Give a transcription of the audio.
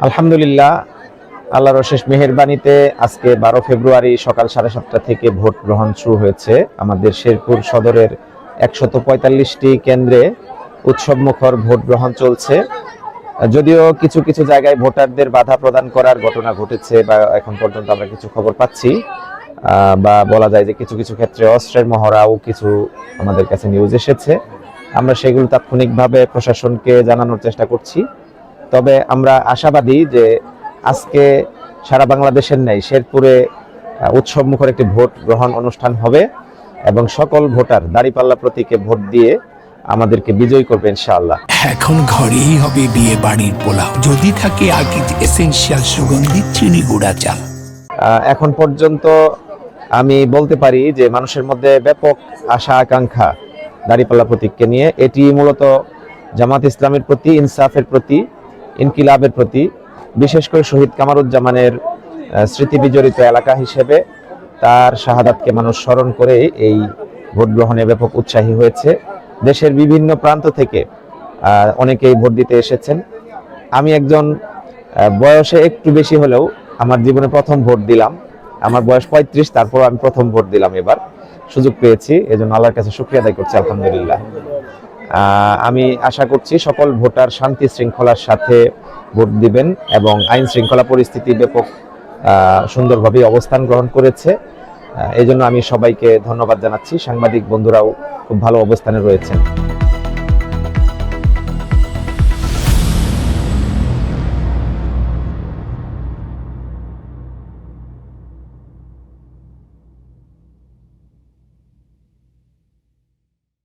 আলহামদুলিল্লাহ, আল্লাহর অশেষ মেহেরবানিতে আজকে 12 ফেব্রুয়ারি সকাল 7:30 থেকে ভোট গ্রহণ শুরু হয়েছে। আমাদের শেরপুর সদরের 145টি কেন্দ্রে উৎসবমুখর ভোট গ্রহণ চলছে। যদিও কিছু কিছু জায়গায় ভোটারদের বাধা প্রদান করার ঘটনা ঘটেছে বা এখন পর্যন্ত আমরা কিছু খবর পাচ্ছি, বা বলা যায় যে কিছু কিছু ক্ষেত্রে অস্ত্রের মহড়াও কিছু আমাদের কাছে নিউজ এসেছে। আমরা সেগুলো তাৎক্ষণিকভাবে প্রশাসনকে জানানোর চেষ্টা করছি। তবে আমরা আশাবাদী যে আজকে সারা বাংলাদেশের ন্যায় শেরপুরে উৎসবমুখর একটি ভোট গ্রহণ অনুষ্ঠান হবে এবং সকল ভোটার দাঁড়িপাল্লা প্রতীকে ভোট দিয়ে আমাদেরকে বিজয়ী করবে ইনশাআল্লাহ। এখন ঘরেই হবে বিয়ে বাড়ির পোলাও, যদি থাকে আকিজ এসেনশিয়াল সুগন্ধি চিনি গুঁড়া চাল। এখন পর্যন্ত আমি বলতে পারি যে মানুষের মধ্যে ব্যাপক আশা আকাঙ্ক্ষা দাঁড়িপাল্লা প্রতীককে নিয়ে। এটি মূলত জামাত ইসলামের প্রতি, ইনসাফের প্রতি, ইনকিলাবের প্রতি, বিশেষ করে শহীদ কামারুজ্জামানের স্মৃতি বিজড়িত এলাকা হিসেবে তার শাহাদাতকে মানুষ স্মরণ করে এই ভোট গ্রহণে ব্যাপক উৎসাহী হয়েছে। দেশের বিভিন্ন প্রান্ত থেকে অনেকেই ভোট দিতে এসেছেন। আমি একজন বয়সে একটু বেশি হলেও আমার জীবনে প্রথম ভোট দিলাম। আমার বয়স 35, তারপর আমি প্রথম ভোট দিলাম, এবার সুযোগ পেয়েছি, এজন্য আল্লাহর কাছে শুকরিয়া আদায় করছি আলহামদুলিল্লাহ। আমি আশা করছি সকল ভোটার শান্তি শৃঙ্খলার সাথে ভোট দিবেন এবং আইন শৃঙ্খলা পরিস্থিতি ব্যাপক সুন্দরভাবে অবস্থান গ্রহণ করেছে। এই জন্য আমি সবাইকে ধন্যবাদ জানাচ্ছি। সাংবাদিক বন্ধুরাও খুব ভালো অবস্থানে রয়েছেন।